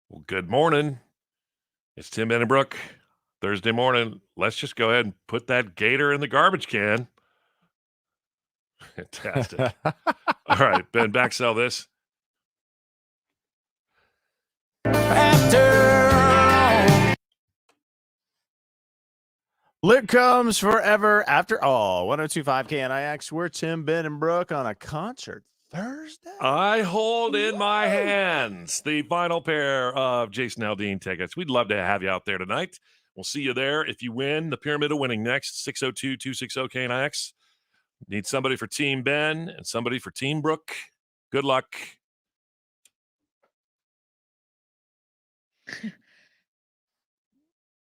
Well, good morning. It's Tim Brooke. Thursday morning. Let's just go ahead and put that gator in the garbage can. Fantastic. All right, Ben, back sell this. Lit comes forever after all. 102.5 KNIX. We're Tim, Ben, and Brooke on a concert Thursday. I hold in my hands the final pair of Jason Aldean tickets. We'd love to have you out there tonight. We'll see you there. If you win, the Pyramid of Winning next, 602-260 KNIX. Need somebody for Team Ben and somebody for Team Brooke. Good luck.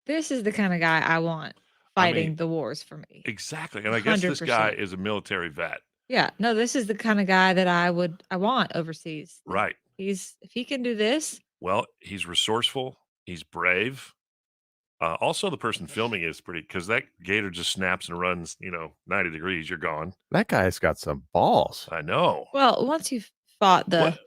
This is the kind of guy I want fighting the wars for me. Exactly. And I guess this guy is a military vet. Yeah. No, this is the kind of guy that I want overseas. Right. If he can do this. Well, he's resourceful. He's brave. Also, the person filming is pretty, because that gator just snaps and runs, 90 degrees. You're gone. That guy's got some balls. I know. Well, once you've fought the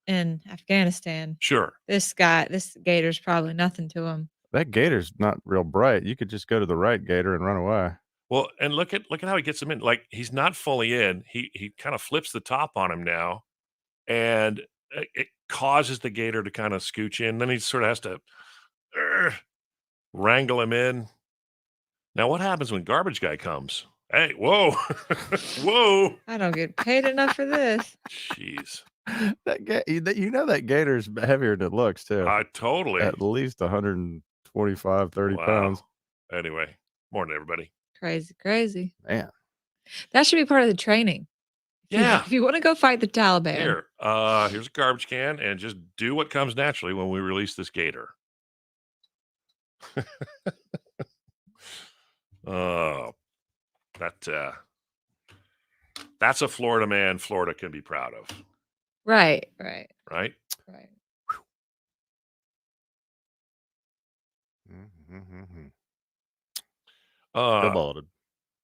in Afghanistan, sure, this gator's probably nothing to him. That gator's not real bright. You could just go to the right gator and run away. Well, and look at how he gets him in. Like, he's not fully in. He kind of flips the top on him now, and it causes the gator to kind of scooch in. Then he sort of has to wrangle him in. Now, what happens when garbage guy comes? Hey, whoa, whoa! I don't get paid enough for this. Jeez. That gator's heavier than it looks too. Totally. At least 125, 30 pounds. Anyway, morning, everybody. Crazy. Man. That should be part of the training. Yeah. If you want to go fight the Taliban. Here's a garbage can, and just do what comes naturally when we release this gator. Oh, that's a Florida man Florida can be proud of. Right.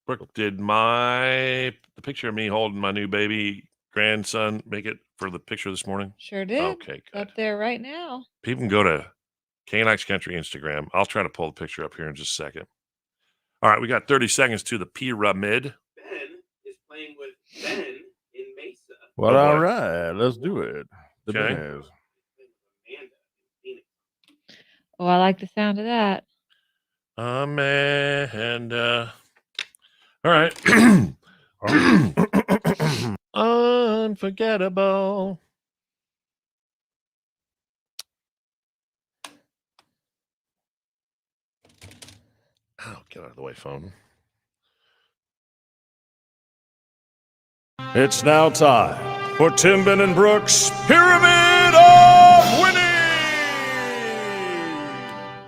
Brooke, did the picture of me holding my new baby grandson make it for the picture this morning? Sure did. Okay, good. Up there right now. People can go to KNX Country Instagram. I'll try to pull the picture up here in just a second. All right, we got 30 seconds to the pyramid. Ben is playing with Ben in Mesa. Well, all right, let's do it. Okay. Oh, I like the sound of that. Amanda. All right. Unforgettable. Oh, get out of the way, phone. It's now time for Tim, Ben, and Brooks' Pyramid of Winning!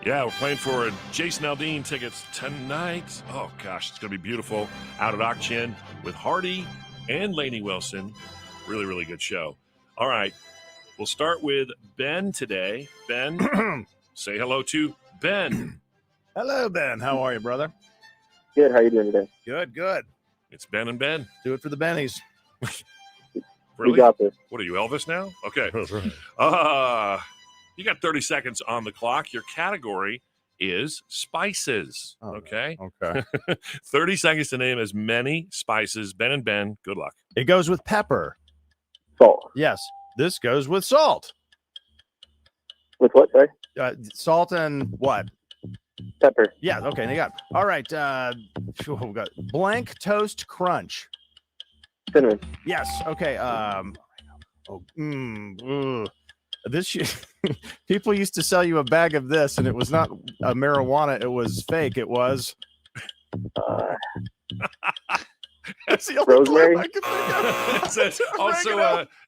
Yeah, we're playing for Jason Aldean tickets tonight. Oh, gosh, it's going to be beautiful. Out at Auction with Hardy and Lainey Wilson. Really, really good show. All right, we'll start with Ben today. Ben, say hello to Ben. Hello, Ben. How are you, brother? Good. How you doing today? Good. It's Ben and Ben. Do it for the Bennies. Really? We got this. What are you, Elvis now? Okay. That's right. You got 30 seconds on the clock. Your category is spices. Okay. 30 seconds to name as many spices. Ben and Ben, good luck. It goes with pepper. Salt. Yes. This goes with salt. With what, sorry? Salt and what? Pepper. Yeah. Okay. You got. All right. We got blank toast crunch. Cinnamon. Yes. Okay. People used to sell you a bag of this, and it was not marijuana. It was fake. It was. That's the only Rosemary. I can think of.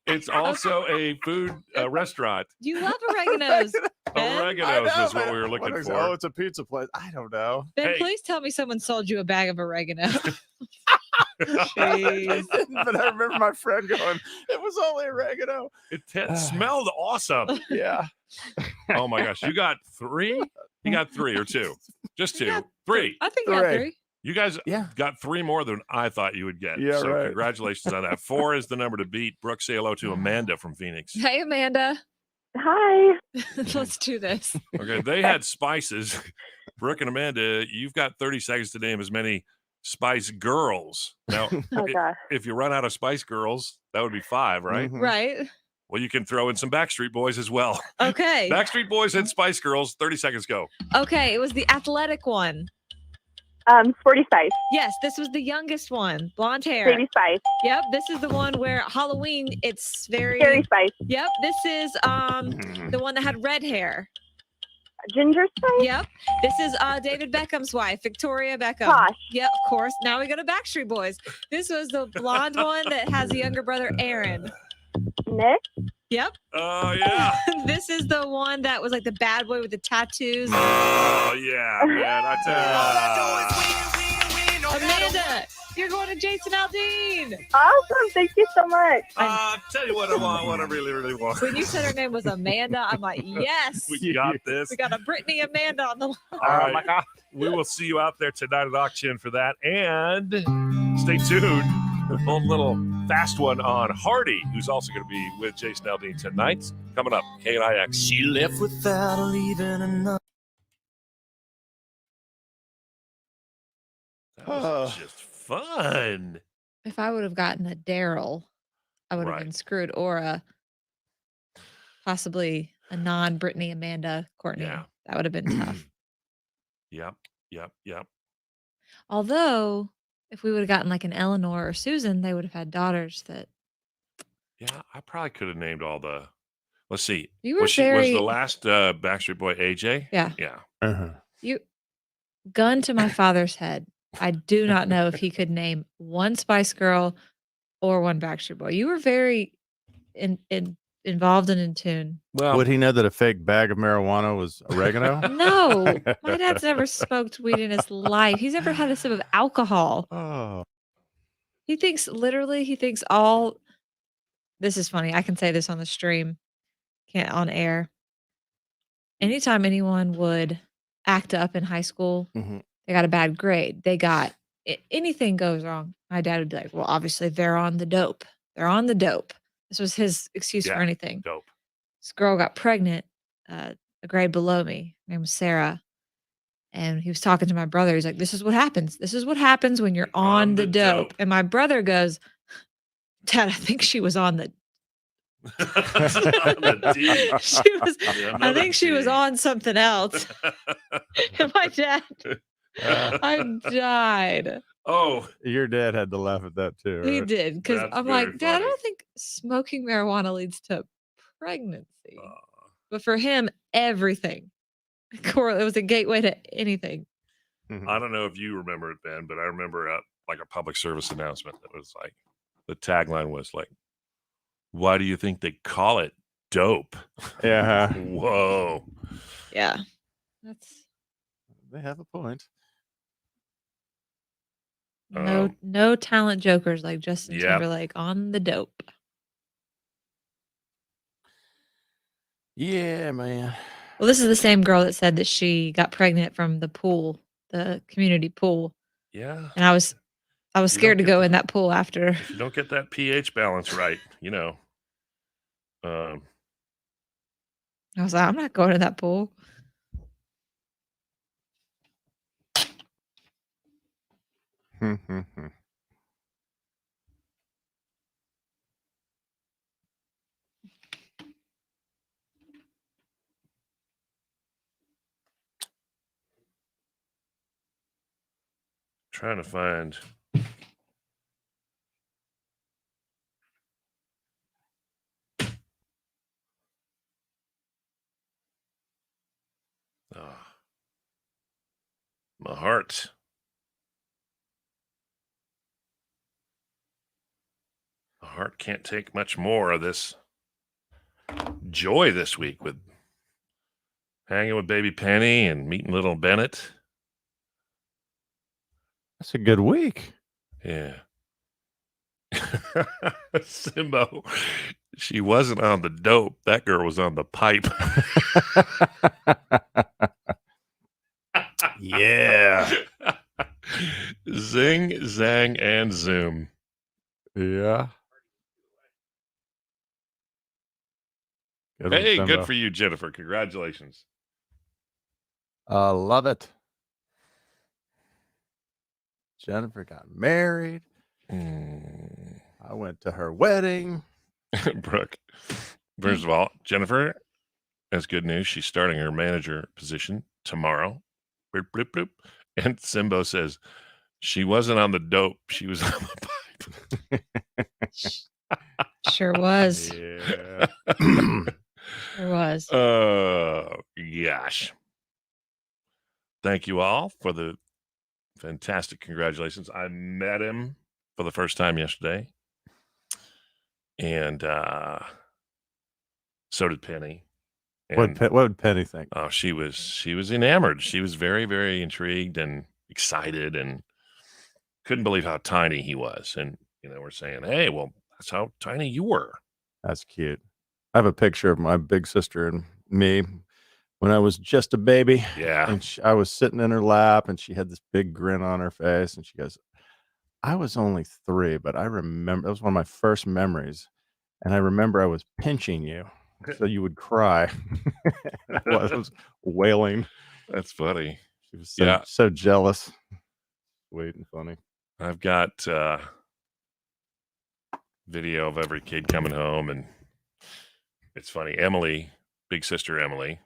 It's also a food restaurant. You love oreganos. Oreganos is what we were looking for. Oh, it's a pizza place. I don't know. Ben, please tell me someone sold you a bag of oregano. Jeez. But I remember my friend going, it was only oregano. It smelled awesome. Yeah. Oh my gosh. You got 3? You got 3 or 2? Just 2. 3. I think you got 3. You guys got 3 more than I thought you would get. Yeah, so right. Congratulations on that. 4 is the number to beat. Brooke, say hello to Amanda from Phoenix. Hey, Amanda. Hi. Let's do this. Okay, they had spices. Brooke and Amanda, you've got 30 seconds to name as many Spice Girls. Now, Oh gosh. if you run out of Spice Girls, that would be 5, right? Mhm. Right. Well, you can throw in some Backstreet Boys as well. Okay. Backstreet Boys and Spice Girls, 30 seconds go. Okay. It was the athletic one. Sporty Spice. Yes, this was the youngest one. Blonde hair. Baby Spice. Yep. This is the one where Halloween, it's very. Scary Spice. Yep. This is the one that had red hair. Ginger Spice. Yep. This is David Beckham's wife, Victoria Beckham. Posh. Yep, of course. Now we go to Backstreet Boys. This was the blonde one that has a younger brother, Aaron. Nick. Yep. Oh, yeah. This is the one that was like the bad boy with the tattoos. Oh, yeah, man. I tell you. Amanda, you're going to Jason Aldean. Awesome. Thank you so much. Tell you what I want, what I really, really want. When you said her name was Amanda, I'm like, yes. We got this. We got a Britney Amanda on the line. All right. We will see you out there tonight at auction for that. And stay tuned. A little fast one on Hardy, who's also going to be with Jason Aldean tonight. Coming up, KNIX. She left without leaving another. That was just fun. If I would have gotten a Daryl, I would have been screwed, or possibly a non-Britney Amanda Courtney. Yeah. That would have been tough. Yep. Although, if we would have gotten like an Eleanor or Susan, they would have had daughters that. Yeah, I probably could have named all the. Let's see. You were was very. the last Backstreet Boy AJ? Yeah. Yeah. Uh-huh. Gun to my father's head. I do not know if he could name one Spice Girl or one Backstreet Boy. You were very involved and in tune. Well, Would he know that a fake bag of marijuana was oregano? No, my dad's never smoked weed in his life. He's never had a sip of alcohol. Oh. He thinks all. This is funny. I can say this on the stream, can't on air. Anytime anyone would act up in high school, Mhm. they got a bad grade. Anything goes wrong. My dad would be like, well, obviously they're on the dope. They're on the dope. This was his excuse for anything. Dope. This girl got pregnant, a grade below me. Her name was Sarah. And he was talking to my brother. He's like, this is what happens. This is what happens when you're on the dope. And my brother goes, Dad, I think she was on the. I think she was on something else. And my dad, I died. Oh, your dad had to laugh at that too. He Right? did, because That's I'm very like, Dad, I funny. don't think smoking marijuana leads to pregnancy. But for him, everything. It was a gateway to anything. Mhm. I don't know if you remember it, Ben, but I remember like a public service announcement that was like, the tagline was like, why do you think they call it dope? Yeah. Whoa. Yeah. They have a point. No talent jokers like Justin Yep. Timberlake on the dope. Yeah, man. Well, this is the same girl that said that she got pregnant from the pool, the community pool. Yeah. And I was scared to go in that pool after. If you don't get that pH balance right, I was like, I'm not going to that pool. trying to find. My heart. My heart can't take much more of this joy this week with hanging with baby Penny and meeting little Bennett. That's a good week. Yeah. Simbo, she wasn't on the dope. That girl was on the pipe. Yeah. Zing, zang, and zoom. Yeah. Good one, Hey, good Simbo. for you, Jennifer. Congratulations. Love it. Jennifer got married. I went to her wedding. Brooke, first of all, Jennifer has good news. She's starting her manager position tomorrow. Bloop, bloop, bloop. And Simbo says she wasn't on the dope. She was on the pipe. Sure was. Yeah. Sure was. Oh, gosh. Thank you all for the fantastic congratulations. I met him for the first time yesterday. And so did Penny. And What would Penny think? oh, she was enamored. She was very, very intrigued and excited and couldn't believe how tiny he was. And, we're saying, hey, well, that's how tiny you were. That's cute. I have a picture of my big sister and me when I was just a baby. Yeah. And I was sitting in her lap and she had this big grin on her face. And she goes, I was only 3, but I remember, it was one of my first memories. And I remember I was pinching you so you would cry. I was wailing. That's funny. She was Yeah. so jealous. Sweet and funny. I've got video of every kid coming home, and it's funny. Emily, big sister Emily,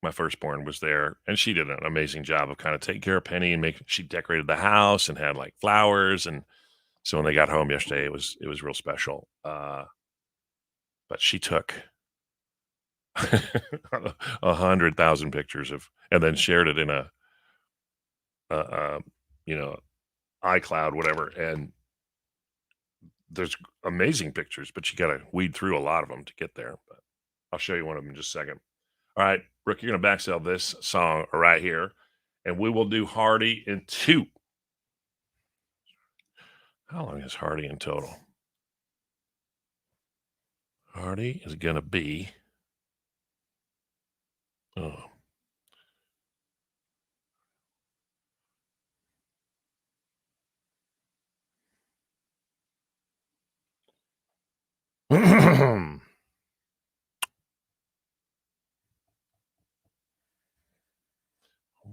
my firstborn, was there, and she did an amazing job of kind of taking care of Penny and she decorated the house and had like flowers, and so when they got home yesterday, it was real special. But she took 100,000 pictures and then shared it in a iCloud, whatever, and there's amazing pictures, but you got to weed through a lot of them to get there. But I'll show you one of them in just a second. All right, Rick, you're going to backsell this song right here, and we will do Hardy in 2. How long is Hardy in total? Hardy is going to be,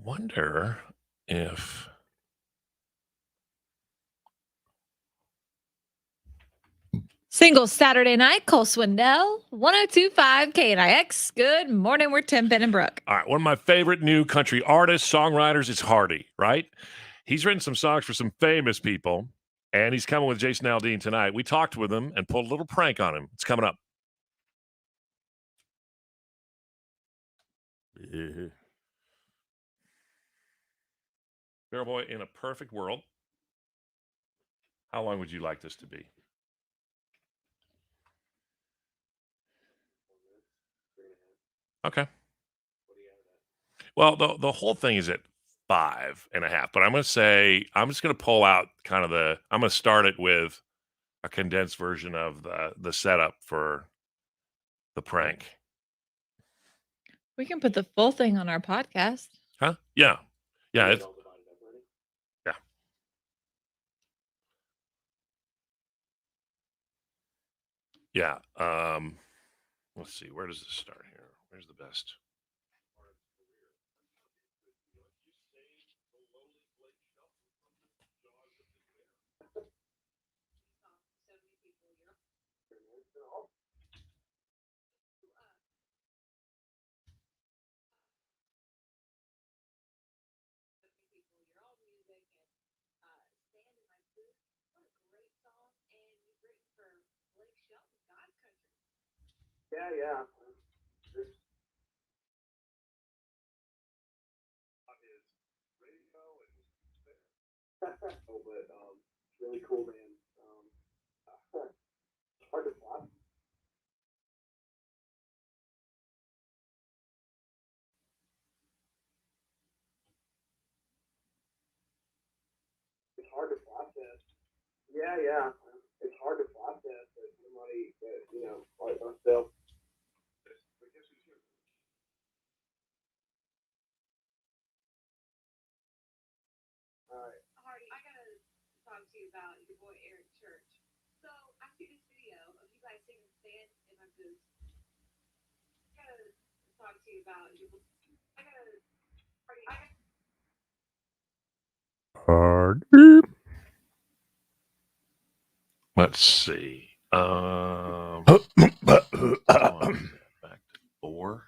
wonder if Single Saturday night, Cole Swindell, 1025 KNIX. Good morning. We're Tim, Ben, and Brooke. all right, one of my favorite new country artists, songwriters is Hardy, right? He's written some songs for some famous people, and he's coming with Jason Aldean tonight. We talked with him and pulled a little prank on him. It's coming up. Yeah. Barrel Boy, in a perfect world, how long would you like this to be? Okay. Well, the whole thing is at 5.5, but I'm just going to pull out kind of I'm going to start it with a condensed version of the setup for the prank. We can put the full thing on our podcast. Huh? Yeah. Yeah. Yeah. Let's see. Where does this start here? Where's the best? Yeah. Oh, but really cool, man. Hard to fly. It's hard to process. Yeah. It's hard to process that somebody that, like myself. All right. Hardy, I gotta talk to you about your boy Eric Church. So I see this video of you guys singing "Stand in My Boots." Hardy. Let's see. Back to 4.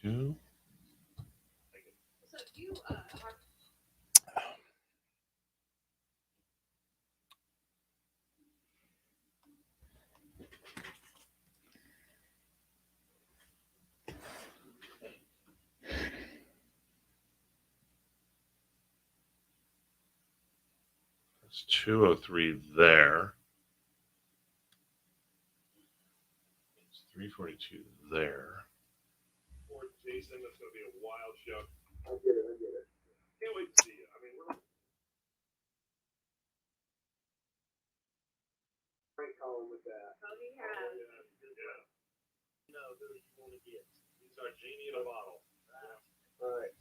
Two. That's 203 there. It's 342 there. For Jason, that's going to be a wild show. I get it. Can't wait to see you. I mean, we're Frank calling with that. No, who you want to get? He's our genie in a bottle. All right.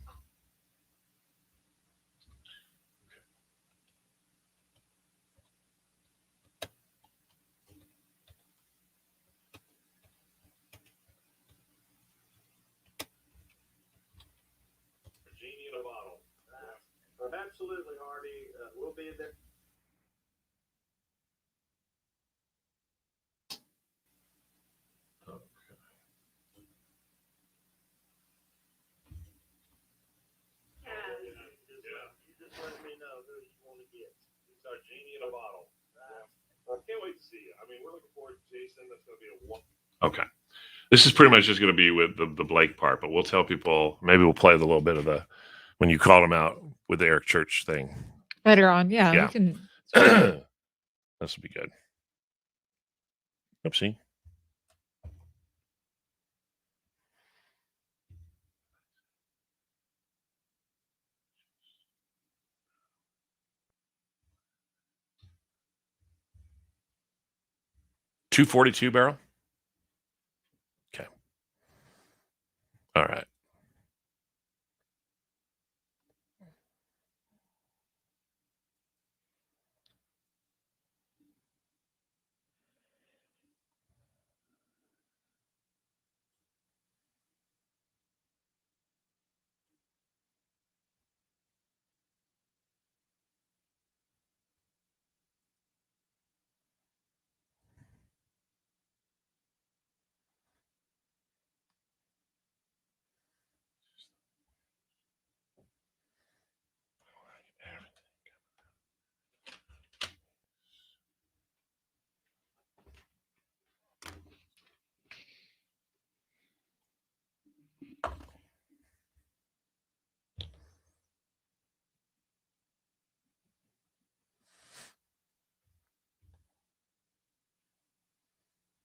Genie in a bottle. Absolutely, Hardy. We'll be there. Okay. You just let me know who you want to get. He's our genie in a bottle. Can't wait to see you. I mean, we're looking forward to Jason. That's going to be a one. Okay. This is pretty much just going to be with the Blake part, but we'll tell people, maybe we'll play the little bit of the, when you called him out with the Eric Church thing. Later on, yeah. Yeah. We can. This will be good. Oopsie. .242 barrel. Okay. All right.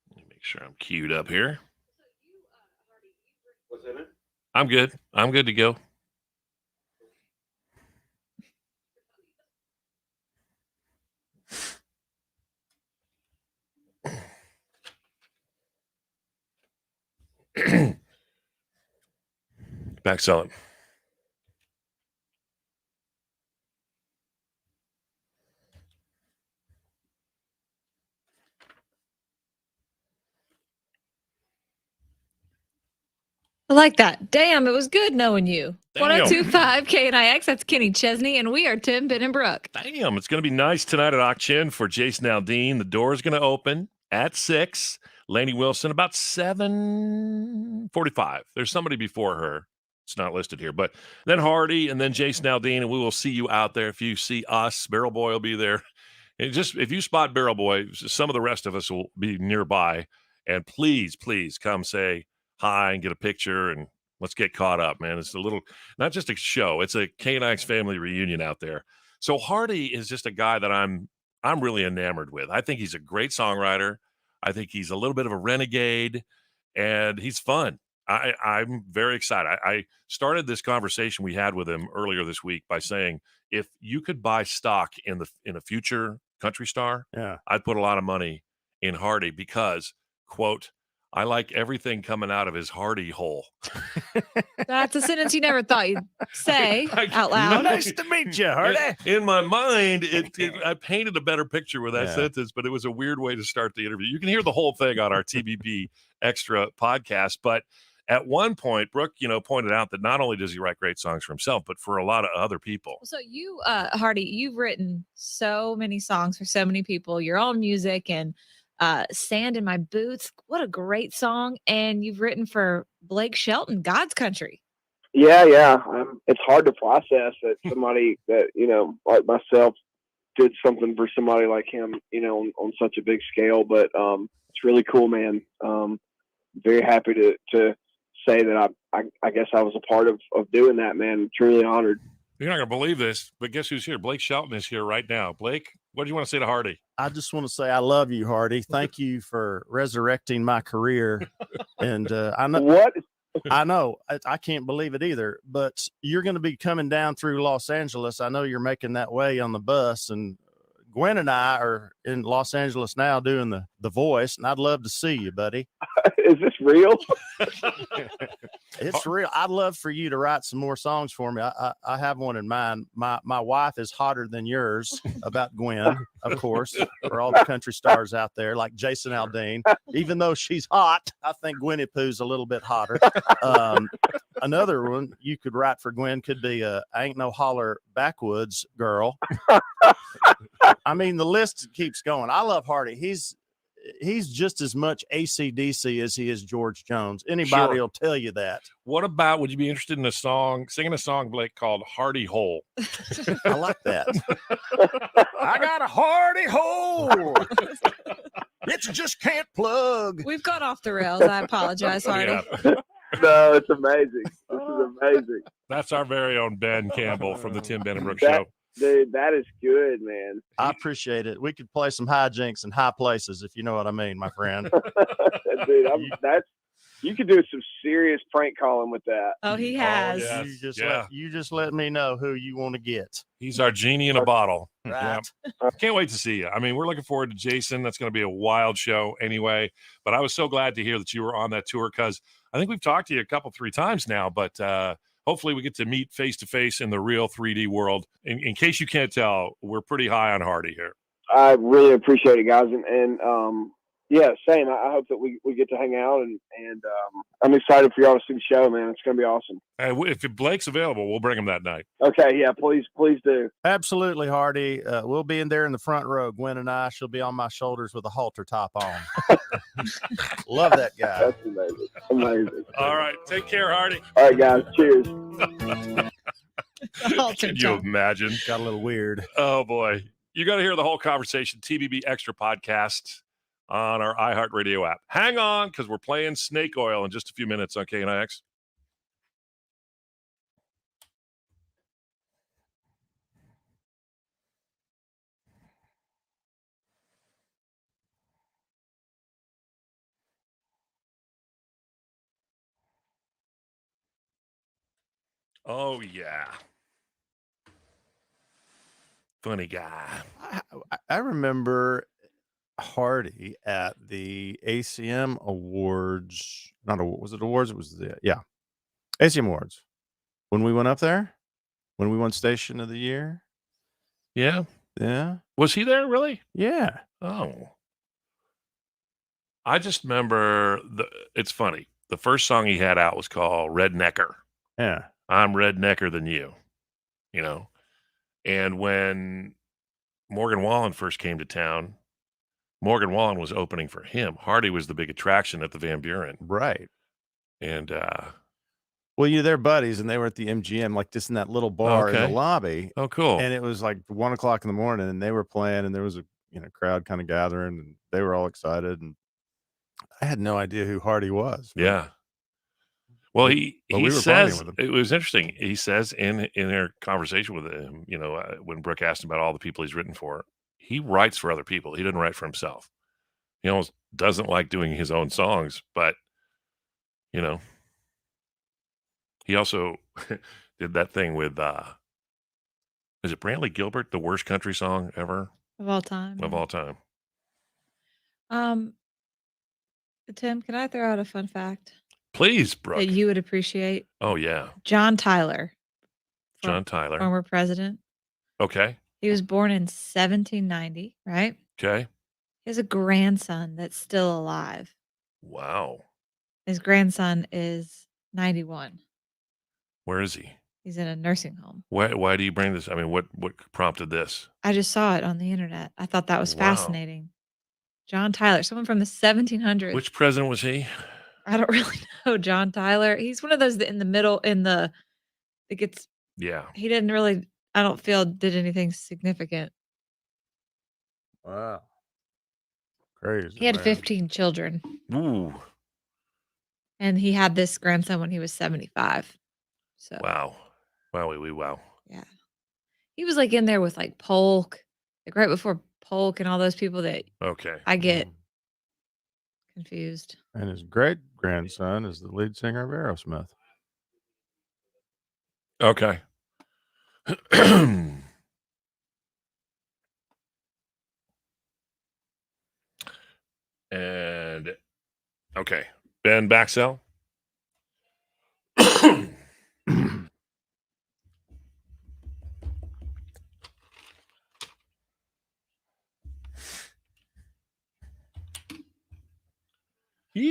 Let me make sure I'm queued up here. What's in it? I'm good. I'm good to go. Back selling. I like that. Damn, it was good knowing you. Damn. 1025 KNIX. That's Kenny Chesney, and we are Tim, Ben, and Brooke. Damn, it's going to be nice tonight at Auction for Jason Aldean. The door is going to open at 6. Lainey Wilson about 7:45. There's somebody before her. It's not listed here, but then Hardy and then Jason Aldean, and we will see you out there. If you see us, Barrel Boy will be there. And just if you spot Barrel Boy, some of the rest of us will be nearby. And please come say hi and get a picture, and let's get caught up, man. It's a little, not just a show, it's a KNX family reunion out there. So Hardy is just a guy that I'm really enamored with. I think he's a great songwriter. I think he's a little bit of a renegade, and he's fun. I'm very excited. I started this conversation we had with him earlier this week by saying, if you could buy stock in a future country star, Yeah. I'd put a lot of money in Hardy because, quote, I like everything coming out of his Hardy hole. That's a sentence you never thought you'd say out loud. Nice to meet you, Hardy. In my mind, I painted a better picture with that Yeah. sentence, but it was a weird way to start the interview. You can hear the whole thing on our TBB Extra podcast. But at one point, Brooke, pointed out that not only does he write great songs for himself, but for a lot of other people. So you, Hardy, you've written so many songs for so many people, your own music, and Sand in My Boots. What a great song. And you've written for Blake Shelton, God's Country. Yeah. It's hard to process that somebody that, like myself did something for somebody like him, on such a big scale. But it's really cool, man. Very happy to say that I guess I was a part of doing that, man. Truly honored. You're not going to believe this, but guess who's here? Blake Shelton is here right now. Blake, what do you want to say to Hardy? I just want to say I love you, Hardy. Thank you for resurrecting my career. And I know What? I can't believe it either, but you're going to be coming down through Los Angeles. I know you're making that way on the bus, and Gwen and I are in Los Angeles now doing the voice, and I'd love to see you, buddy. Is this real? It's real. I'd love for you to write some more songs for me. I have one in mind. My wife is hotter than yours, about Gwen, of course, for all the country stars out there, like Jason Aldean. Even though she's hot, I think Gwenny Pooh's a little bit hotter. Another one you could write for Gwen could be Ain't No Holler Backwoods Girl. I mean, the list keeps going. I love Hardy. He's just as much AC/DC as he is George Jones. Anybody Sure. will tell you that. What about, would you be interested in singing a song, Blake, called Hardy Hole? I like that. I got a Hardy hole. It just can't plug. We've gone off the rails. I apologize, Hardy. Yeah. No, it's amazing. This is amazing. That's our very own Ben Campbell from the Tim Ben and Brooks That- Show. Dude, that is good, man. I appreciate it. We could play some hijinks in high places, if you know what I mean, my friend. Dude, you could do some serious prank calling with that. Oh, he has. yeah. You just let me know who you want to get. He's our genie in a bottle. Right. Yeah. Can't wait to see you. I mean, we're looking forward to Jason. That's going to be a wild show anyway. But I was so glad to hear that you were on that tour, because I think we've talked to you a couple, 3 times now, but hopefully we get to meet face to face in the real 3D world. In case you can't tell, we're pretty high on Hardy here. I really appreciate it, guys. And yeah, same. I hope that we get to hang out, and I'm excited for y'all to see the show, man. It's going to be awesome. If Blake's available, we'll bring him that night. Okay, yeah, please do. Absolutely, Hardy. We'll be in there in the front row. Gwen and I, she'll be on my shoulders with a halter top on. Love that guy. That's amazing. Amazing. All right. Take care, Hardy. All right, guys. Cheers. Can you imagine? Got a little weird. Oh, boy. You got to hear the whole conversation, TBB Extra podcast on our iHeartRadio app. Hang on, because we're playing Snake Oil in just a few minutes on KNIX. Oh, yeah. Funny guy. I remember Hardy at the ACM Awards. Was it awards? It was ACM Awards. When we went up there, when we won Station of the Year. Yeah. Yeah. Was he there, really? Yeah. Oh. I just remember, it's funny. The first song he had out was called Rednecker. Yeah. I'm rednecker than you, And when Morgan Wallen first came to town, Morgan Wallen was opening for him. Hardy was the big attraction at the Van Buren. Right. And well, they're buddies, and they were at the MGM, like just in that little bar in Okay. the lobby. oh, cool. And it was like 1:00 in the morning, and they were playing, and there was a crowd kind of gathering, and they were all excited. And I had no idea who Hardy was. Yeah. Well, he we were says, partying with it was interesting. He says in their conversation with him, when Brooke asked him about all the people he's written for, he writes for other people. He doesn't write for himself. He almost doesn't like doing his own songs, but, he also did that thing with, is it Brantley Gilbert, the worst country song ever Of all time. of all time? Tim, can I throw out a fun fact Please, Brooke. that you would appreciate? Oh, yeah. John Tyler, John Tyler. former president. Okay. He was born in 1790, right? Okay. He has a grandson that's still alive. Wow. His grandson is 91. Where is he? He's in a nursing home. Why do you bring this? I mean, what prompted this? I just saw it on the internet. I thought that was Wow. fascinating. John Tyler, someone from the 1700s. Which president was he? I don't really know. John Tyler. He's one of those that in the middle, it gets, Yeah. he didn't really, I don't feel, did anything significant. Wow. Crazy. He had man. 15 children, Ooh. and he had this grandson when he was 75. So, Wow. Wow. yeah. He was like in there with like Polk, like right before Polk and all those people that Okay. I get confused. And his great grandson is the lead singer of Aerosmith. Okay. And okay. Ben Baxell.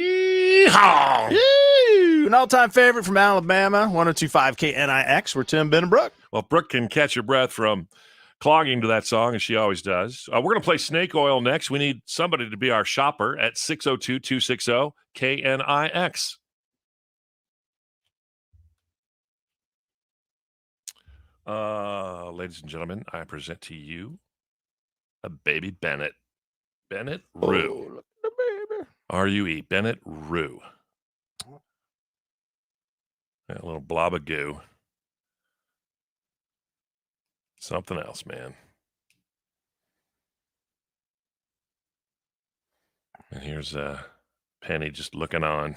Yeehaw! An all-time favorite from Alabama, 102.5 KNIX. We're Tim, Ben, and Brooke. Well, Brooke can catch her breath from clogging to that song, as she always does. We're going to play Snake Oil next. We need somebody to be our shopper at 602-260-KNIX. Ladies and gentlemen, I present to you a baby Bennett. Bennett Rue. Oh, look at the baby. R-U-E. Bennett Rue. That little blob of goo. Something else, man. And here's Penny just looking on.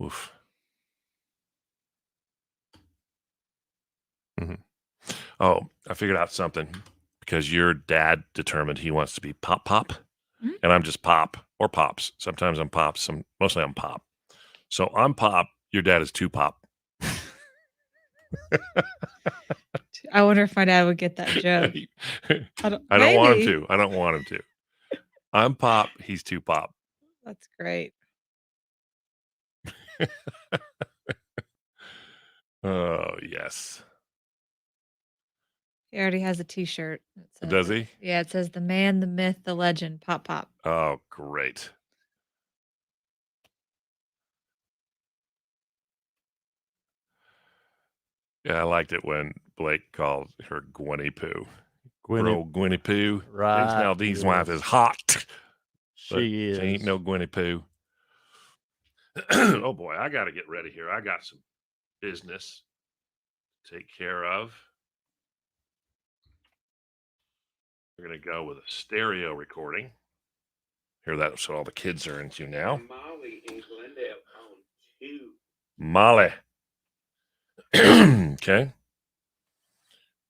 Oof. Mhm. Oh, I figured out something. Because your dad determined he wants to be Pop, Mhm. and I'm just Pop or Pops. Sometimes I'm Pops. Mostly I'm Pop. So I'm Pop. Your dad is 2 Pop. I wonder if my dad would get that joke. I don't want him maybe. to. I don't want him to. I'm Pop. He's 2 Pop. That's great. Oh, yes. He already has a T-shirt. that says Does it. he? Yeah, it says the man, the myth, the legend, Pop Pop. Oh, great. Yeah, I liked it when Blake called her Gwenny Poo. Bro, Gwenny Poo. Right, Jason Aldean's wife yes. is hot. But She is. She ain't no Gwenny Poo. Oh, boy, I got to get ready here. I got some business to take care of. We're going to go with a stereo recording. Hear that? So all the kids are into now. Molly in Glendale on 2. Molly. Okay.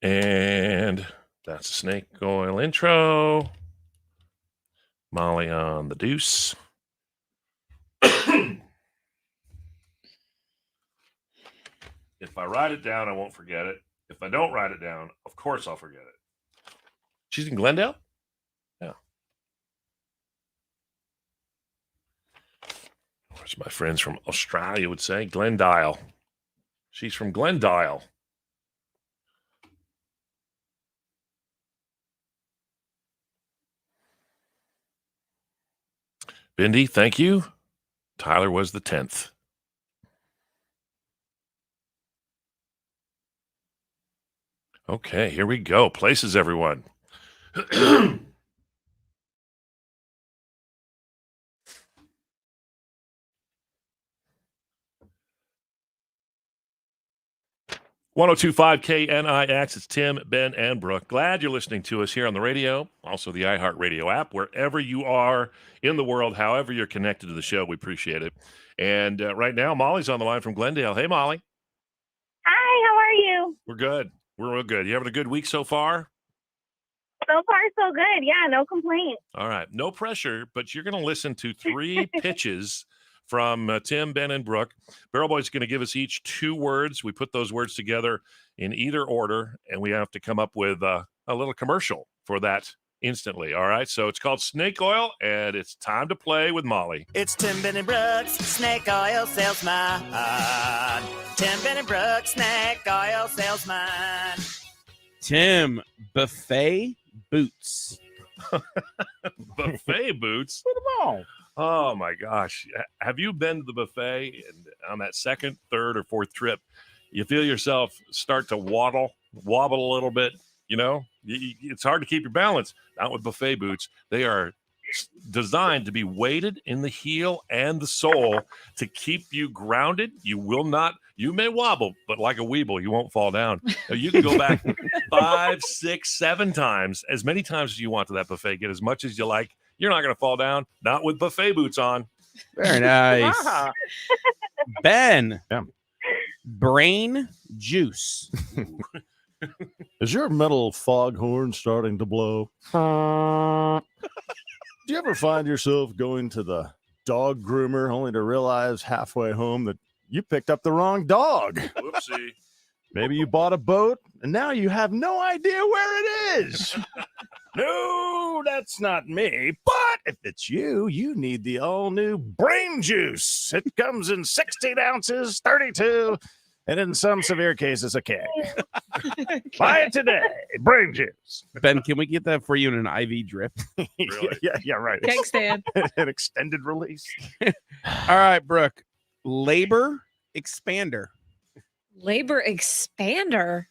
And that's a snake oil intro. Molly on the deuce. If I write it down, I won't forget it. If I don't write it down, of course I'll forget it. She's in Glendale? Yeah. Where's my friends from Australia would say? Glendale. She's from Glendale. Bindi, thank you. Tyler was the 10th. Okay, here we go. Places, everyone. 102.5 KNIX. It's Tim, Ben, and Brooke. Glad you're listening to us here on the radio, also the iHeartRadio app, wherever you are in the world, however you're connected to the show. We appreciate it. And right now, Molly's on the line from Glendale. Hey, Molly. Hi, how are you? We're good. We're real good. You having a good week so far? So far, so good. Yeah, no complaints. All right. No pressure, but you're going to listen to 3 pitches from Tim, Ben, and Brooke. Barrel Boy's going to give us each 2 words. We put those words together in either order, and we have to come up with a little commercial for that instantly. All right. So it's called Snake Oil, and it's time to play with Molly. It's Tim, Ben, and Brooks, snake oil salesman. Tim, Ben, and Brooks, snake oil salesman. Tim, buffet boots. Buffet boots. Put them on. Oh my gosh. Have you been to the buffet and on that second, third, or fourth trip? You feel yourself start to wobble a little bit, you know? It's hard to keep your balance. Not with buffet boots. They are designed to be weighted in the heel and the sole to keep you grounded. You may wobble, but like a weeble, you won't fall down. You can go back 5, 6, 7 times, as many times as you want to that buffet. Get as much as you like. You're not going to fall down. Not with buffet boots on. Very nice. Wow. Ben, Yeah. brain juice. Is your metal foghorn starting to blow? Do you ever find yourself going to the dog groomer only to realize halfway home that you picked up the wrong dog? Whoopsie. Maybe you bought a boat and now you have no idea where it is. No, that's not me. But if it's you, you need the all-new brain juice. It comes in 16 ounces, 32, and in some severe cases, a keg. Buy it today. Brain juice. Ben, can we get that for you in an IV drip? Really? Yeah, right. Keg stand. An extended release. All right, Brooke. Labor expander. Labor expander.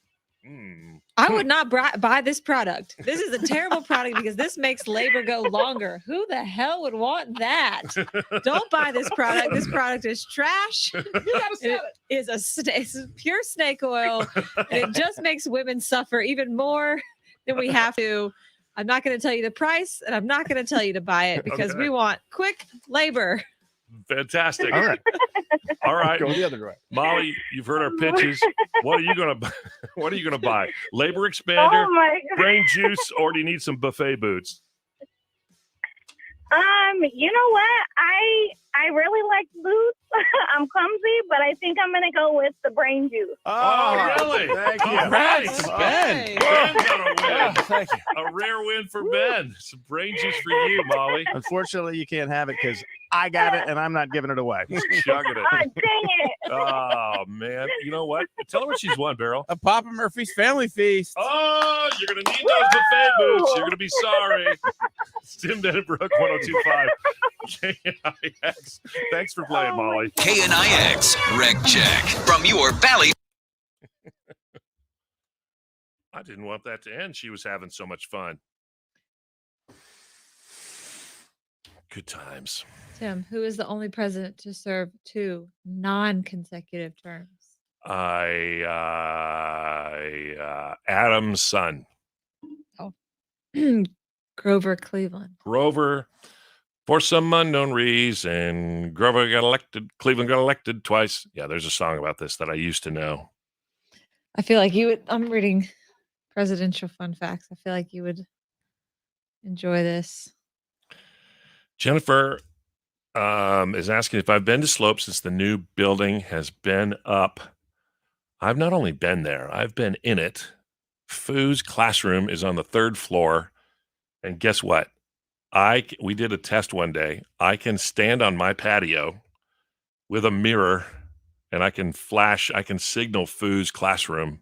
Mm. I would not buy this product. This is a terrible product because this makes labor go longer. Who the hell would want that? Don't buy this product. This product is trash. It is it's pure snake oil. And it just makes women suffer even more than we have to. I'm not going to tell you the price, and I'm not going to tell you to buy it because Okay. we want quick labor. Fantastic. All right. All right. Go the other way. Molly, you've heard our pitches. What are you gonna buy? Labor expander, Oh my god. brain juice, or do you need some buffet boots? You know what? I really like boots. I'm clumsy, but I think I'm gonna go with the brain juice. Oh, really? Thank you. All right. Ben. Ben got a Yeah, win. thank you. A rare win for Ben. Some brain juice for you, Molly. Unfortunately, you can't have it because I got it and I'm not giving it away. Chugging Ah, it. dang it. Oh man. You know what? Tell her what she's won, Beryl. A Papa Murphy's Family Feast. Oh, you're going to need those buffet boots. You're going to be sorry. Tim Denbrook, 1025 KNIX. Thanks for playing, Molly. KNIX Reg Check from your Valley. I didn't want that to end. She was having so much fun. Good times. Tim, who is the only president to serve 2 non-consecutive terms? Adam's son, Grover Cleveland. Grover, for some unknown reason, Grover got elected. Cleveland got elected twice. Yeah, there's a song about this that I used to know. I feel like you would. I'm reading presidential fun facts. I feel like you would enjoy this. Jennifer is asking if I've been to Slope since the new building has been up. I've not only been there, I've been in it. Foo's classroom is on the 3rd floor. And guess what? We did a test one day. I can stand on my patio with a mirror and I can signal Foo's classroom.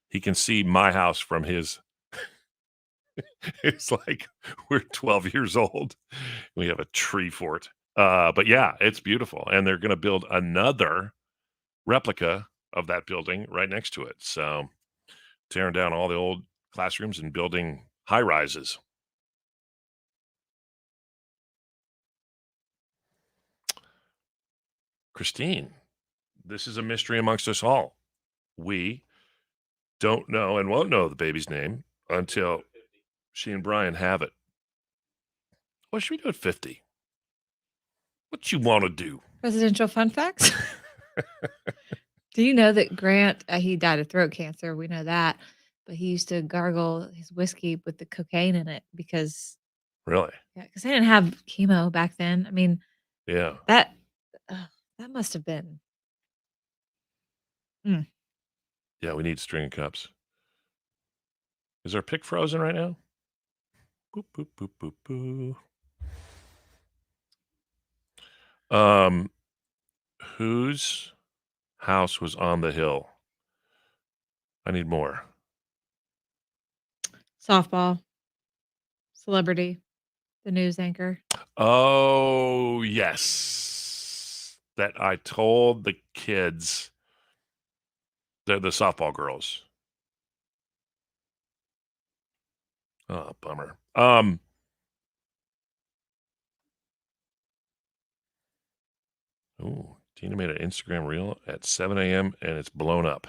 He can see my house from his. It's like we're 12 years old. We have a tree fort. But yeah, it's beautiful. And they're going to build another replica of that building right next to it. So tearing down all the old classrooms and building high rises. Christine, this is a mystery amongst us all. We don't know and won't know the baby's name until she and Brian have it. What should we do at 50? What you want to do? Presidential fun facts. Do you know that Grant, he died of throat cancer? We know that. but he used to gargle his whiskey with the cocaine in it because Really? they didn't have chemo back then. I mean, Yeah. that must have been. Yeah, we need string cups. Is our pick frozen right now? Boop, boop, boop, boop, boo. Whose house was on the hill? I need more. Softball. Celebrity. The news anchor. Oh, yes. That I told the kids, the softball girls. Oh, bummer. Ooh, Tina made an Instagram reel at 7 a.m. and it's blown up.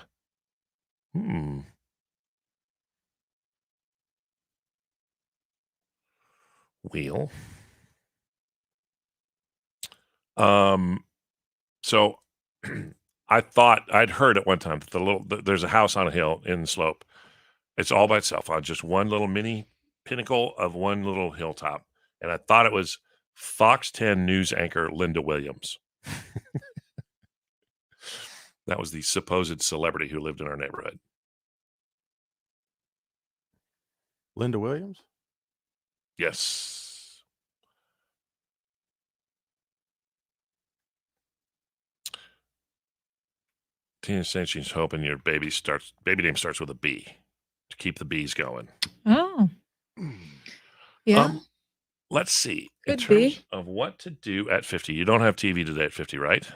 Wheel. So I thought I'd heard at one time that there's a house on a hill in the slope. It's all by itself on just one little mini pinnacle of one little hilltop. And I thought it was Fox 10 news anchor Linda Williams. That was the supposed celebrity who lived in our neighborhood. Linda Williams? Yes. Tina's saying she's hoping your baby name starts with a B to keep the bees going. Oh. Yeah. Let's see. Could in terms be. of what to do at 50, you don't have TV today at 50, right?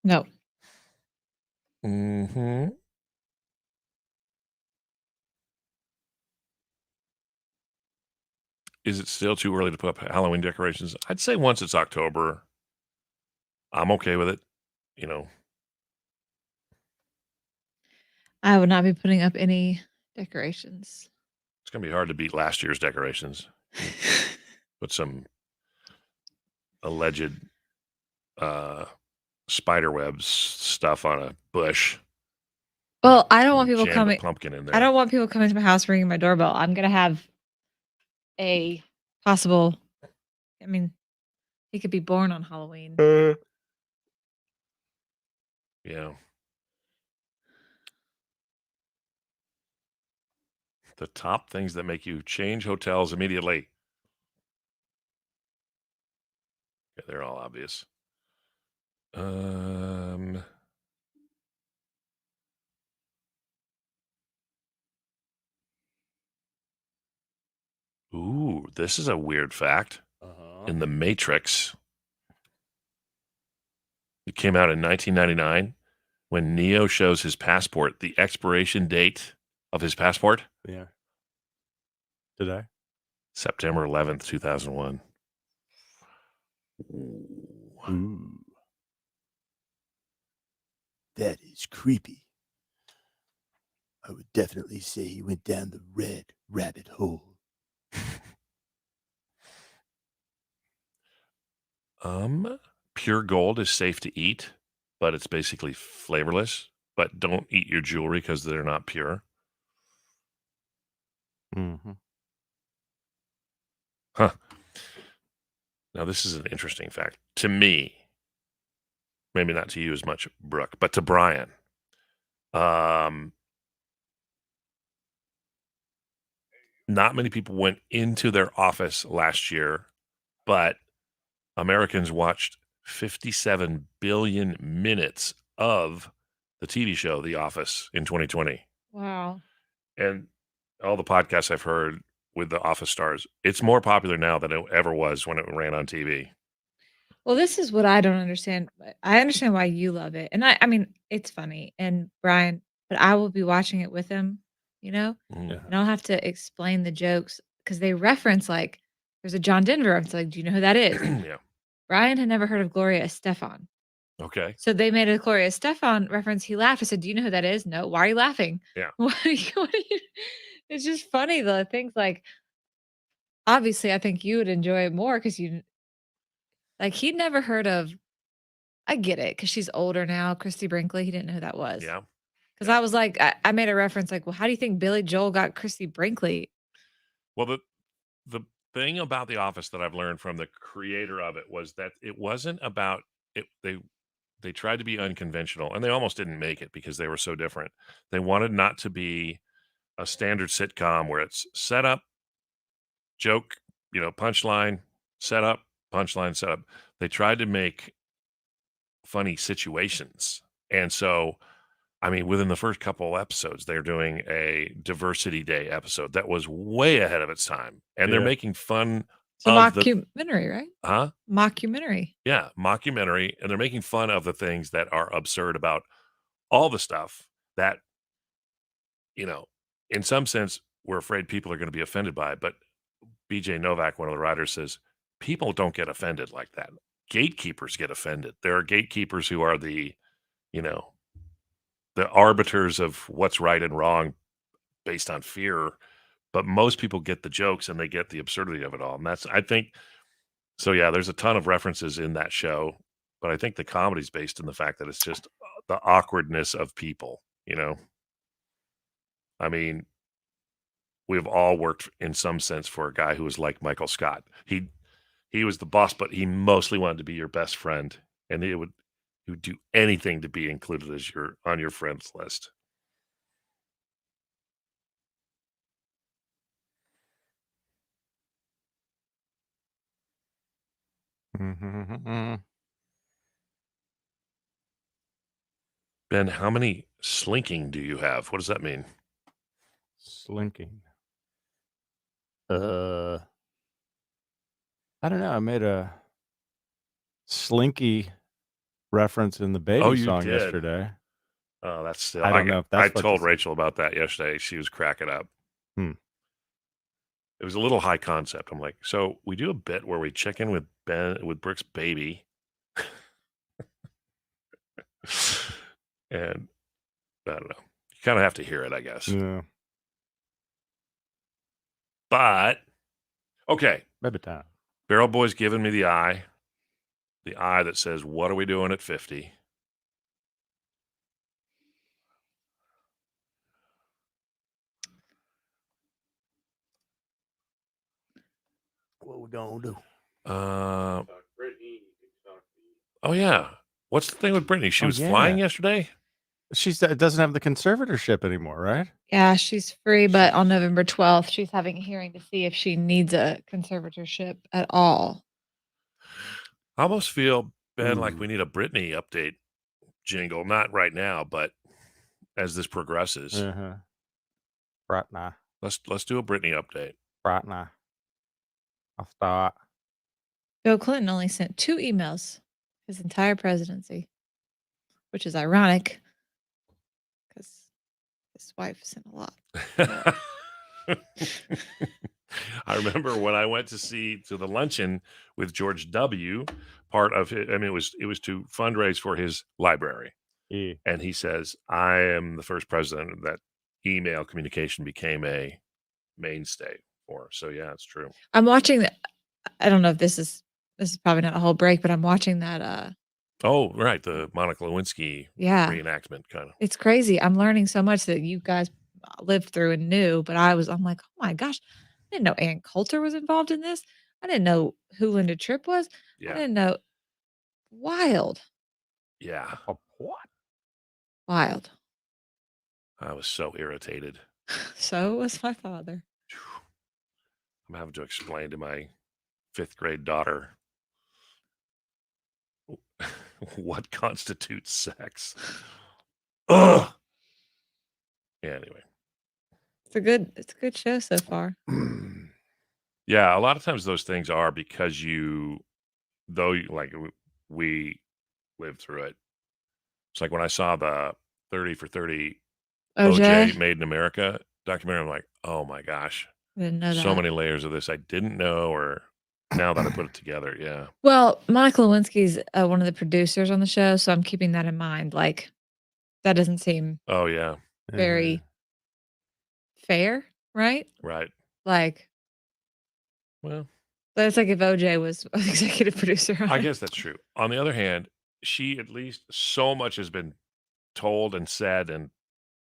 No. Mm-hmm. Is it still too early to put up Halloween decorations? I'd say once it's October, I'm okay with it. You know, I would not be putting up any decorations. it's going to be hard to beat last year's decorations. Put some alleged spider webs stuff on a bush. Well, I don't want people jammed a coming. pumpkin in there. I don't want people coming to my house ringing my doorbell. I'm gonna have a possible. I mean, he could be born on Halloween. Yeah. The top things that make you change hotels immediately. Yeah, they're all obvious. Ooh, this is a weird fact. In The Matrix, it came out in 1999. When Neo shows his passport, the expiration date of his passport, Yeah. Today? September 11th, 2001. Ooh. That is creepy. I would definitely say he went down the red rabbit hole. Pure gold is safe to eat, but it's basically flavorless. But don't eat your jewelry because they're not pure. Mm-hmm. Huh. Now, this is an interesting fact. To me, maybe not to you as much, Brooke, but to Brian. Not many people went into their office last year, but Americans watched 57 billion minutes of the TV show The Office in 2020. Wow. And all the podcasts I've heard with the Office stars, it's more popular now than it ever was when it ran on TV. Well, this is what I don't understand. I understand why you love it. And I mean, it's funny. And Brian, but I will be watching it with him, you know? Mhm. And I'll have to explain the jokes because they reference like there's a John Denver. It's like, do you know who that is? Yeah. Brian had never heard of Gloria Estefan. Okay. So they made a Gloria Estefan reference. He laughed. I said, do you know who that is? No. Why are you laughing? Yeah. What are you? It's just funny though. Things like, obviously, I think you would enjoy it more because you, like, he'd never heard of, I get it because she's older now. Christy Brinkley. He didn't know who that was. Yeah. Because I was like, I made a reference like, well, how do you think Billy Joel got Christy Brinkley? Well, the thing about The Office that I've learned from the creator of it was that it wasn't about it. They tried to be unconventional, and they almost didn't make it because they were so different. They wanted not to be a standard sitcom where it's set up, joke, punchline, set up, punchline, set up. They tried to make funny situations, and so I mean, within the first couple episodes, they're doing a Diversity Day episode that was way ahead of its time, and they're Yeah. making fun It's a of the mockumentary, right? huh? Mockumentary. Yeah, mockumentary, and they're making fun of the things that are absurd about all the stuff that, in some sense, we're afraid people are going to be offended by. But BJ Novak, one of the writers, says people don't get offended like that. Gatekeepers get offended. There are gatekeepers who are the arbiters of what's right and wrong based on fear, but most people get the jokes and they get the absurdity of it all. And that's, I think, so yeah, there's a ton of references in that show, but I think the comedy's based in the fact that it's just the awkwardness of people, I mean, we've all worked in some sense for a guy who was like Michael Scott. He was the boss, but he mostly wanted to be your best friend, and he would do anything to be included as on your friends list. Ben, how many slinking do you have? What does that mean? Slinking. I don't know. I made a Slinky reference in the baby you song did. yesterday. Oh, that's still. I don't know if that's I what told this- Rachel about that yesterday. She was cracking up. It was a little high concept. I'm like, so we do a bit where we check in with Brooke's baby, and I don't know. You kind of have to hear it, I guess. Yeah. But okay, Baby time. Barrel Boy's giving me the eye that says, "What are we doing at 50?" What we gonna do? Oh yeah, what's the thing with Britney? She was yeah. flying yesterday. She doesn't have the conservatorship anymore, right? Yeah, she's free, but on November 12th, she's having a hearing to see if she needs a conservatorship at all. I almost feel, Ben, like we need a Britney update jingle. Not right now, but as this progresses. Right now. Let's do a Britney update. Right now. I'll start. Bill Clinton only sent 2 emails his entire presidency, which is ironic because his wife sent a lot. I remember when I went to the luncheon with George W. Part of it, I mean, it was to fundraise for his library, and he says, "I am the first president that email communication became a mainstay for." So yeah, it's true. I'm watching I don't know if this is probably not a whole break, but I'm watching that Oh, right, the Monica Lewinsky reenactment kind of. It's crazy. I'm learning so much that you guys lived through and knew, but I'm like, oh my gosh, I didn't know Ann Coulter was involved in this. I didn't know who Linda Tripp was. Yeah. I didn't know. Wild. Yeah. What? Wild. I was so irritated. So was my father. I'm having to explain to my 5th grade daughter what constitutes sex. Ugh. Yeah, anyway. It's a good show so far. Yeah, a lot of times those things are because we lived through it. It's like when I saw the 30 for 30 OJ Made in America documentary, I'm like, oh my gosh. I didn't know that. So many layers of this I didn't know, or now that I put it together. Yeah. Well, Monica Lewinsky's one of the producers on the show, so I'm keeping that in mind. Like, that doesn't seem Oh yeah. very fair, right? Right. Like, well, that's like if OJ was an executive producer. I guess that's true. On the other hand, she, at least, so much has been told and said and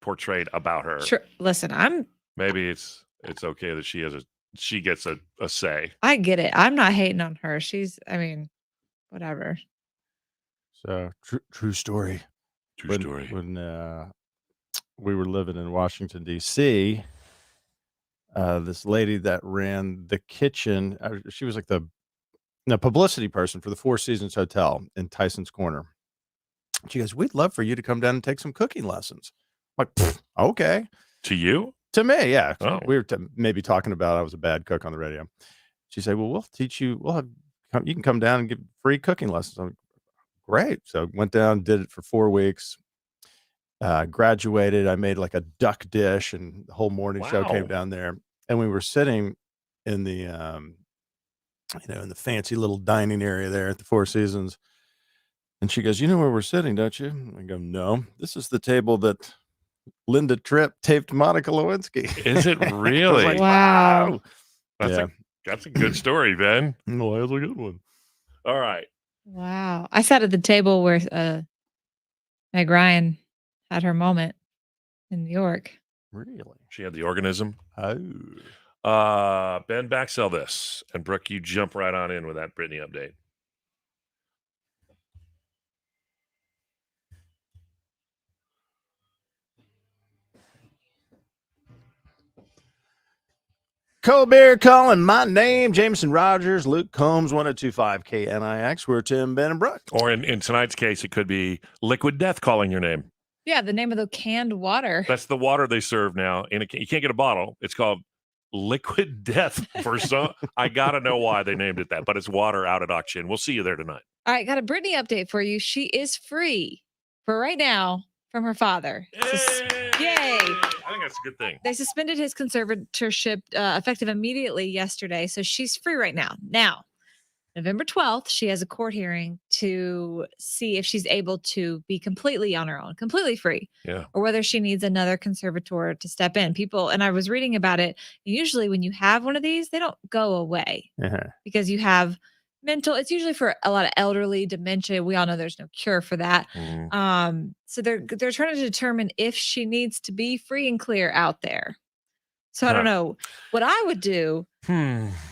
portrayed about her. Sure. Listen, Maybe it's okay that she gets a say. I get it. I'm not hating on her. Whatever. So true story. True story. When we were living in Washington, D.C., this lady that ran the kitchen, she was like the publicity person for the Four Seasons Hotel in Tyson's Corner. She goes, "We'd love for you to come down and take some cooking lessons." I'm like, okay. To you? To me, yeah. Oh. We were maybe talking about I was a bad cook on the radio. She said, "Well, we'll teach you. You can come down and get free cooking lessons." I'm like, great. So went down, did it for 4 weeks. Graduated. I made like a duck dish, and the whole morning show came down there. And we were sitting in the, in the fancy little dining area there at the Four Seasons. And she goes, "You know where we're sitting, don't you?" I go, "No, this is the table that Linda Tripp taped Monica Lewinsky." Is it really? Like, Wow. That's a good story, Ben. No, that's a good one. All right. Wow. I sat at the table where Meg Ryan had her moment in New York. Really? She had the organism. Oh. Ben, backsell this. And Brooke, you jump right on in with that Britney update. Colbert calling my name. Jameson Rogers, Luke Combs, 1025 KNIX. We're Tim, Ben, and Brooke. Or in tonight's case, it could be Liquid Death calling your name. Yeah, the name of the canned water. That's the water they serve now. You can't get a bottle. It's called Liquid Death for some. I got to know why they named it that, but it's water out at auction. We'll see you there tonight. All right, got a Britney update for you. She is free for right now from her father. Yay! I think that's a good thing. They suspended his conservatorship effective immediately yesterday, so she's free right now. Now, November 12th, she has a court hearing to see if she's able to be completely on her own, completely free, or whether she needs another conservator to step in. And I was reading about it. Usually when you have one of these, they don't go away because you have it's usually for a lot of elderly dementia. We all know there's no cure for that. So they're trying to determine if she needs to be free and clear out there. So I don't know. What I would do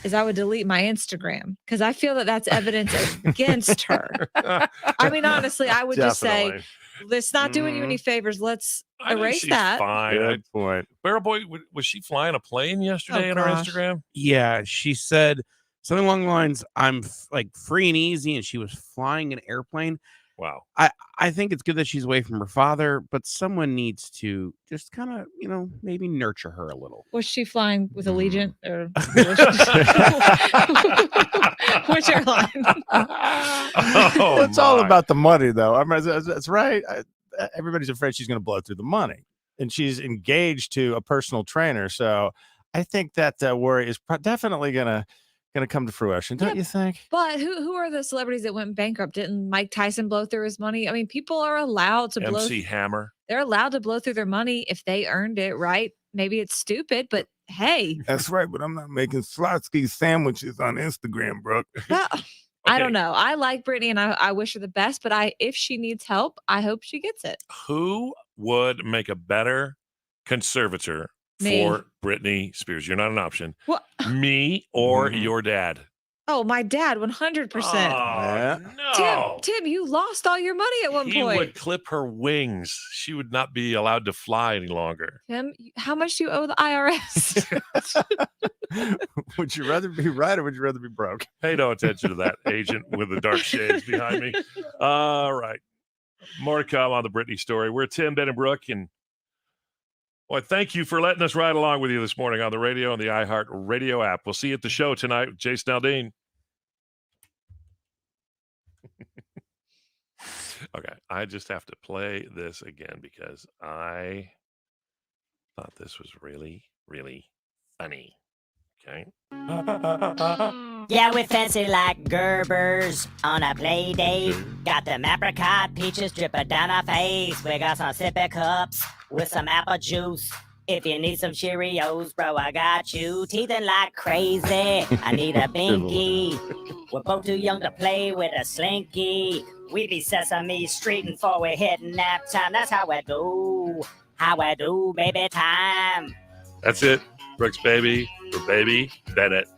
is I would delete my Instagram because I feel that that's evidence against her. I mean, honestly, I would just say, let's not doing you any favors. Let's erase that. Fine. Good point. Barrel Boy, was she flying a plane yesterday on her Instagram? Yeah, she said something along the lines, "I'm free and easy," and she was flying an airplane. Wow. I think it's good that she's away from her father, but someone needs to just kind of, maybe nurture her a little. Was she flying with Allegiant? Or which airline? It's all about the money, though. I mean, that's right. Everybody's afraid she's going to blow through the money. And she's engaged to a personal trainer. So I think that worry is definitely going to come to fruition, don't you think? But who are the celebrities that went bankrupt? Didn't Mike Tyson blow through his money? I mean, people are allowed to blow. MC Hammer. They're allowed to blow through their money if they earned it, right? Maybe it's stupid, but hey. That's right, but I'm not making Slotsky sandwiches on Instagram, Brooke. Well, I don't know. I like Britney and I wish her the best, but if she needs help, I hope she gets it. Who would make a better conservator for Britney Spears? You're not an option. What? Me or your dad? Oh, my dad, 100%. No. Tim, you lost all your money at one point. He would clip her wings. She would not be allowed to fly any longer. Tim, how much do you owe the IRS? Would you rather be right or would you rather be broke? Pay no attention to that agent with the dark shades behind me. All right. More to come on the Britney story. We're Tim, Ben, and Brooke, and boy, thank you for letting us ride along with you this morning on the radio and the iHeart Radio app. We'll see you at the show tonight with Jason Aldean. Okay, I just have to play this again because I thought this was really, really funny. Okay. Yeah, we fancy like Gerbers on a play date. Got them apricot peaches dripping down our face. We got some sippy cups with some apple juice. If you need some Cheerios, bro, I got you. Teething like crazy. I need a binky. We're both too young to play with a slinky. We be Sesame Street before we hit nap time. That's how it go. How I do, baby time. That's it. Brooks Baby for Baby Bennett.